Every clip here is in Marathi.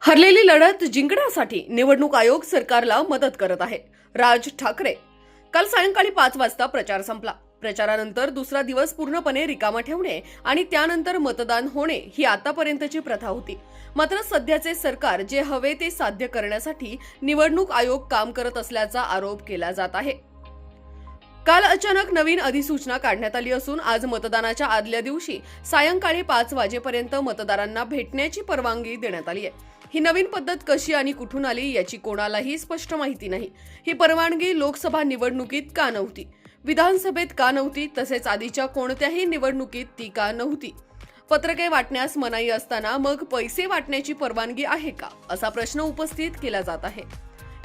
हरलेली लढत जिंकण्यासाठी निवडणूक आयोग सरकारला मदत करत आहे. राज ठाकरे. काल सायंकाळी 5 वाजता प्रचार संपला. प्रचारानंतर दुसरा दिवस पूर्णपणे रिकामा ठेवणे आणि त्यानंतर मतदान होणे ही आतापर्यंतची प्रथा होती. मात्र सध्याचे सरकार जे हवे ते साध्य करण्यासाठी निवडणूक आयोग काम करत असल्याचा आरोप केला जात आहे. काल अचानक नवीन अधिसूचना काढण्यात आली असून आज मतदानाच्या आदल्या दिवशी सायंकाळी 5 वाजेपर्यंत मतदारांना भेटण्याची परवानगी देण्यात आली आहे. ही नवीन पद्धत कशी आणि कुठून आली याची कोणालाही स्पष्ट माहिती नाही. ही परवानगी लोकसभा निवडणुकीत का नव्हती, विधानसभेत का नव्हती, तसेच आधीच्या कोणत्याही निवडणुकीत ती का नव्हती? पत्रके वाटण्यास मनाई असताना मग पैसे वाटण्याची परवानगी आहे का, असा प्रश्न उपस्थित केला जात आहे.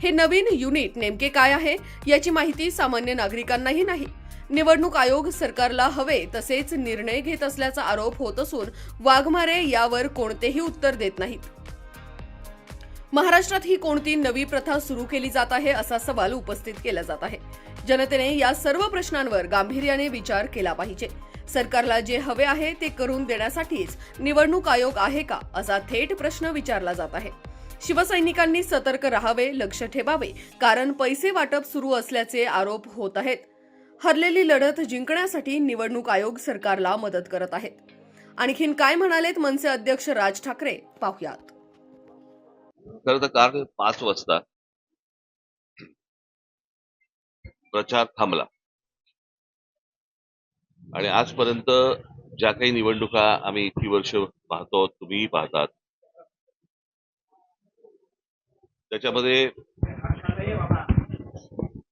हे नवीन युनिट नेमके काय आहे याची माहिती सामान्य नागरिकांनाही नाही. निवडणूक आयोग सरकारला हवे तसेच निर्णय घेत असल्याचा आरोप होत असून वाघमारे यावर कोणतेही उत्तर देत नाहीत. महाराष्ट्रात ही कोणती नवी प्रथा सुरू केली जात आहे असा सवाल उपस्थित केला जात आहे. जनतेने या सर्व प्रश्नांवर गांभीर्याने विचार केला पाहिजे. सरकारला जे हवे आहे ते करून देण्यासाठीच निवडणूक आयोग आहे का, असा थेट प्रश्न विचारला जात आहे. शिवसैनिकांनी सतर्क राहावे, लक्ष ठेवावे, कारण पैसे वाटप सुरू असल्याचे आरोप होत आहेत. हरलेली लढत जिंकण्यासाठी निवडणूक आयोग सरकारला मदत करत आहेत. आणखीन काय म्हणालेत मनसे अध्यक्ष राज ठाकरे, पाहुयात. खरं तर काल 5 वाजता प्रचार थांबला आणि आजपर्यंत ज्या काही निवडणुका आम्ही इतकी वर्ष पाहतो, तुम्हीही पाहतात, त्याच्यामध्ये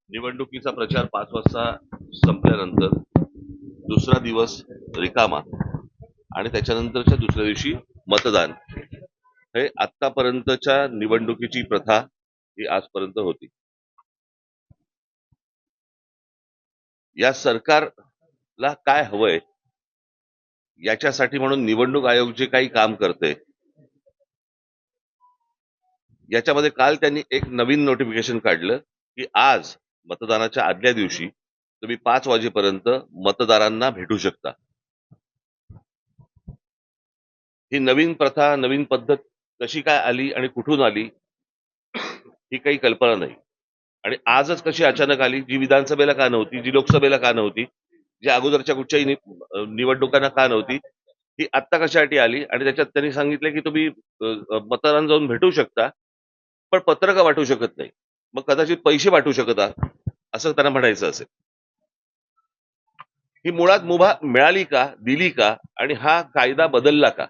निवडणुकीचा प्रचार 5 वाजता संपल्यानंतर दुसरा दिवस रिकामा आणि त्याच्यानंतरच्या दुसऱ्या दिवशी मतदान, हे आतापर्यंतच्या निवडणुकीची प्रथा ही आजपर्यंत होती. या सरकारला काय हवंय याच्यासाठी म्हणून निवडणूक आयोग जे काही काम करते, याच्यामध्ये काल त्यांनी एक नवीन नोटिफिकेशन काढलं की आज मतदानाच्या आदल्या दिवशी तुम्ही 5 वाजेपर्यंत मतदारांना भेटू शकता. ही नवीन प्रथा, नवीन पद्धत कशी काय आली आणि कुठून आली ही काही कल्पना नाही. आणि आजच कशी अचानक आली, जी विधानसभेला का नव्हती, जी लोकसभेला का नव्हती, जी अगोदरच्या कुठच्याही निवडणुकांना का नव्हती, ही आत्ता कशासाठी आली? आणि त्याच्यात त्यांनी सांगितलं की तुम्ही मतदारांना जाऊन भेटू शकता, पण पत्रकं वाटू शकत नाही. मग कदाचित पैसे वाटू शकत आहात, असं त्यांना म्हणायचं असेल. ही मुळात मुभा मिळाली का, दिली का, आणि हा कायदा बदलला का?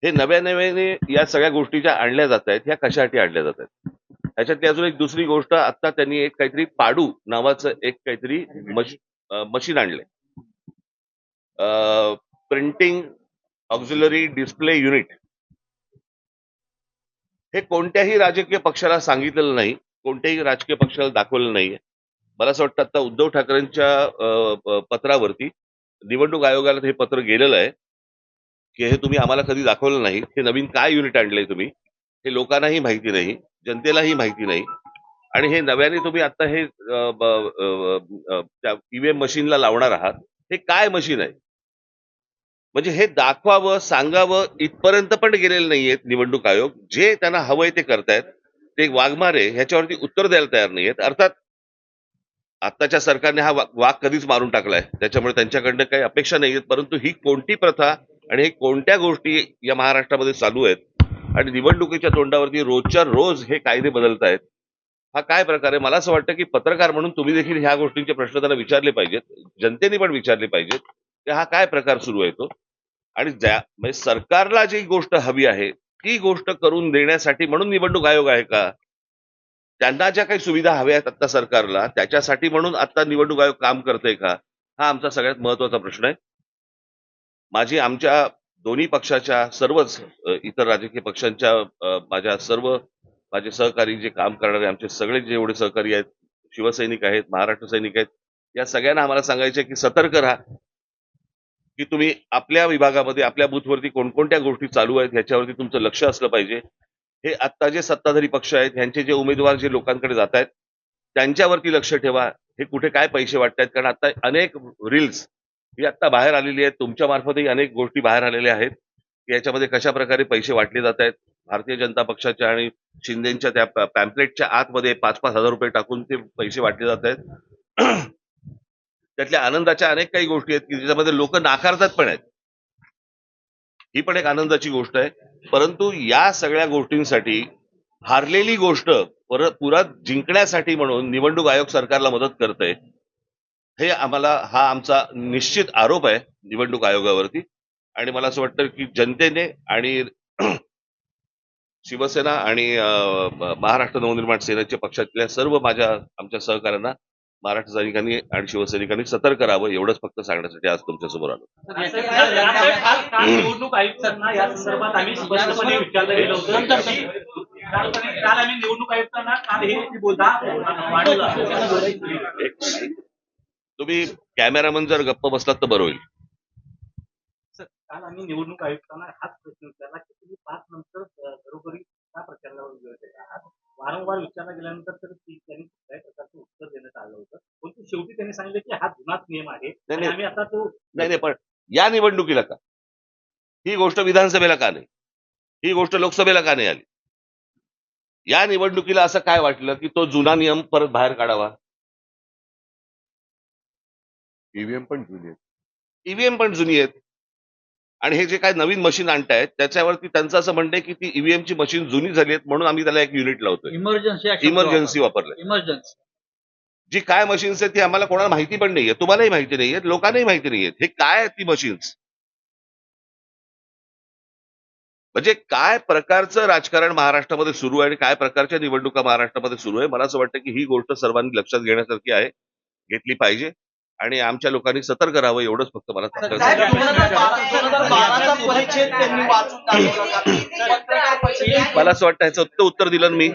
हे नव्याने या सगळ्या गोष्टी ज्या आणल्या जात आहेत, ह्या कशासाठी आणल्या जात आहेत? ह्याच्यातली अजून एक दुसरी गोष्ट, आता त्यांनी एक काहीतरी पाडू नावाचं एक काहीतरी मशीन आणलंय, प्रिंटिंग ऑक्झिलरी डिस्प्ले युनिट. हे कोणत्याही राजकीय पक्षाला सांगितलेलं नाही, कोणत्याही राजकीय पक्षाला दाखवलेलं नाहीये. मला असं वाटतं आता उद्धव ठाकरेंच्या पत्रावरती निवडणूक आयोगाला हे पत्र गेलेलं आहे की हे तुम्ही आम्हाला कधी दाखवलं नाही. हे नवीन काय युनिट आणलंय तुम्ही, हे लोकांनाही माहिती नाही, जनतेलाही माहिती नाही. आणि हे नव्याने तुम्ही आता हे त्या ईव्हीएम मशीनला लावणार आहात. हे काय मशीन आहे? म्हणजे हे दाखवावं, सांगावं इथपर्यंत पण गेलेले नाहीयेत निवडणूक आयोग. जे त्यांना हवंय ते करतायत. ते वाघमारे ह्याच्यावरती उत्तर द्यायला तयार नाहीयेत. अर्थात आत्ताच्या सरकारने हा वाघ कधीच मारून टाकलाय, त्याच्यामुळे त्यांच्याकडनं काही अपेक्षा नाहीयेत. परंतु ही कोणती प्रथा आणि हे कोणत्या गोष्टी या महाराष्ट्रामध्ये चालू आहेत आणि निवडणुकीच्या तोंडावरती रोजच्या रोज हे कायदे बदलतायत, हा काय प्रकार आहे? मला असं वाटतं की पत्रकार म्हणून तुम्ही देखील ह्या गोष्टींचे प्रश्न त्यांना विचारले पाहिजेत, जनतेने पण विचारले पाहिजेत की हा काय प्रकार सुरू आहे तो. आणि म्हणजे सरकारला जी गोष्ट हवी आहे ती गोष्ट करून देण्यासाठी म्हणून निवडणूक आयोग आहे का? त्यांना ज्या काही सुविधा हव्या आहेत आता सरकारला, त्याच्यासाठी म्हणून आता निवडणूक आयोग काम करतंय का? हा आमचा सगळ्यात महत्वाचा प्रश्न आहे. आमच्या दोन्ही पक्षाच्या सर्वच इतर राजकीय पक्षांच्या माझे सहकारी जे काम करणारे आमचे सगळे जेवढे सहकारी आहेत, शिवसैनिक आहेत, महाराष्ट्र सैनिक आहेत, या सगळ्यांना आम्हाला सांगायचे की सतर्क राहा, की तुम्ही आपल्या विभागामध्ये, आपल्या बूथवरती कोणकोणत्या गोष्टी चालू आहेत ह्याच्यावरती तुमचं लक्ष असलं पाहिजे. हे आत्ता जे सत्ताधारी पक्ष आहेत, ह्यांचे जे उमेदवार जे लोकांकडे जात आहेत, त्यांच्यावरती लक्ष ठेवा. हे कुठे काय पैसे वाटतायत, कारण आता अनेक रील्स ही आता बाहेर आलेली आहेत. तुमच्या मार्फतही अनेक गोष्टी बाहेर आलेल्या आहेत की याच्यामध्ये कशा प्रकारे पैसे वाटले जात आहेत. भारतीय जनता पक्षाच्या आणि शिंदेच्या त्या पॅम्पलेटच्या आतमध्ये 5,000 रुपये टाकून ते पैसे वाटले जात आहेत. त्यातल्या आनंदाच्या अनेक काही गोष्टी आहेत की ज्याच्यामध्ये लोक नाकारतात पण आहेत. ही पण एक आनंदाची गोष्ट आहे. परंतु या सगळ्या गोष्टींसाठी हारलेली गोष्ट पुन्हा जिंकण्यासाठी म्हणून निवडणूक आयोग सरकारला मदत करतंय. हे हा आमचा निश्चित आरोप आहे निवडणूक आयोगावरती. आणि मला असं वाटतं की जनतेने आणि शिवसेना आणि महाराष्ट्र नवनिर्माण सेनेच्या पक्षातल्या सर्व आमच्या सहकाऱ्यांना महाराष्ट्र सैनिकांनी आणि शिवसैनिकांनी सतर्क राहावं एवढंच फक्त सांगण्यासाठी आज तुमच्या समोर आलो. निवडणूक आयुक्तांना या संदर्भात आम्ही स्पष्टपणे विचारलं गेलं होतं. काल आम्ही निवडणूक आयुक्तांना काल हे बोलता तुम्ही कॅमेरामन जर गप्प बसलात तर बरं होईल. काल आम्ही निवडणूक आयुक्तांना हाच प्रश्न विचारला की तुम्ही 5 नंतर घरोघरी का प्रचारावर वेळ देत आहात. वारंवार विचारला गेल्यानंतर तर त्यांनी कुठल्याही प्रकारचं उत्तर देण्यात आलं होतं. परंतु शेवटी त्यांनी सांगितलं की हा जुनाच नियम आहे आणि आम्ही आता तो नाही पण या निवडणुकीला का ही गोष्ट विधानसभेला का नाही, ही गोष्ट लोकसभेला का नाही आली? या निवडणुकीला असं काय वाटलं की तो जुना नियम परत बाहेर काढावा? ईव्हीएम पण जुनी आहेत आणि हे जे काय नवीन मशीन आणतायत त्याच्यावरती त्यांचं असं म्हणणं आहे की ती ईव्हीएमची मशीन जुनी झाली आहेत म्हणून आम्ही त्याला एक युनिट लावतोय. इमर्जन्सी वापरलंय. इमर्जन्सी जी काय मशीन्स आहेत ती आम्हाला कोणाला माहिती पण नाहीये, तुम्हालाही माहिती नाहीये, लोकांनाही माहिती नाहीयेत. हे काय आहेत ती मशीन्स? म्हणजे काय प्रकारचं राजकारण महाराष्ट्रामध्ये सुरू आहे आणि काय प्रकारच्या निवडणुका महाराष्ट्रामध्ये सुरू आहे. मला असं वाटतं की ही गोष्ट सर्वांनी लक्षात घेण्यासारखी आहे, घेतली पाहिजे आणि आमच्या लोकांनी सतर्क राहावं एवढंच फक्त मला सांगायचं. 2012चा परिच्छेद त्यांनी वाचून दाखवला. मला असं वाटतं ह्याचं उत्तर दिलं ना मी.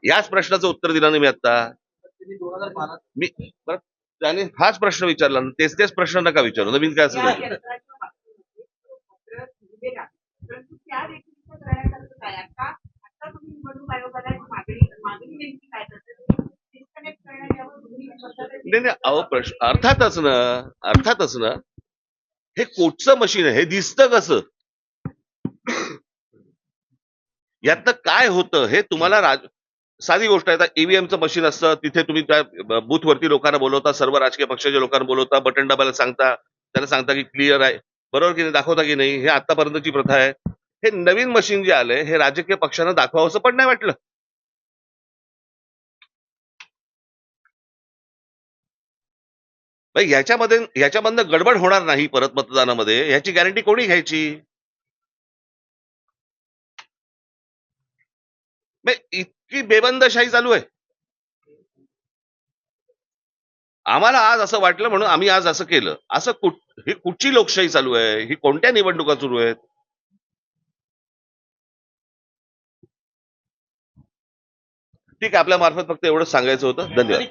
याच प्रश्नाचं उत्तर दिलं ना मी आता. मी परत त्याने हाच प्रश्न विचारला ना, तेच प्रश्न नका विचारू, नवीन काय असेल. नाही अहो प्रश्न अर्थातच ना हे कोटचं मशीन आहे, हे दिसतं कसं? यातनं काय होतं हे तुम्हाला साधी गोष्ट आहे. ईव्हीएमचं मशीन असतं, तिथे तुम्ही त्या बूथवरती लोकांना बोलवता, सर्व राजकीय पक्षाच्या लोकांना बोलवता, बटन दाबायला सांगता, त्याला सांगता की क्लिअर आहे, बरोबर की नाही, दाखवता की नाही. हे आतापर्यंतची प्रथा आहे. हे नवीन मशीन जे आलंय हे राजकीय पक्षांना दाखवावंसं पण नाही वाटलं. ह्याच्यामधनं गडबड होणार नाही परत मतदानामध्ये, ह्याची गॅरंटी कोणी घ्यायची? इतकी बेबंदशाही चालू आहे. आम्हाला आज असं वाटलं म्हणून आम्ही आज असं केलं. ही कुठची लोकशाही चालू आहे? ही कोणत्या निवडणुका सुरू आहेत? ठीक आहे, आपल्या मार्फत फक्त एवढंच सांगायचं होतं. धन्यवाद.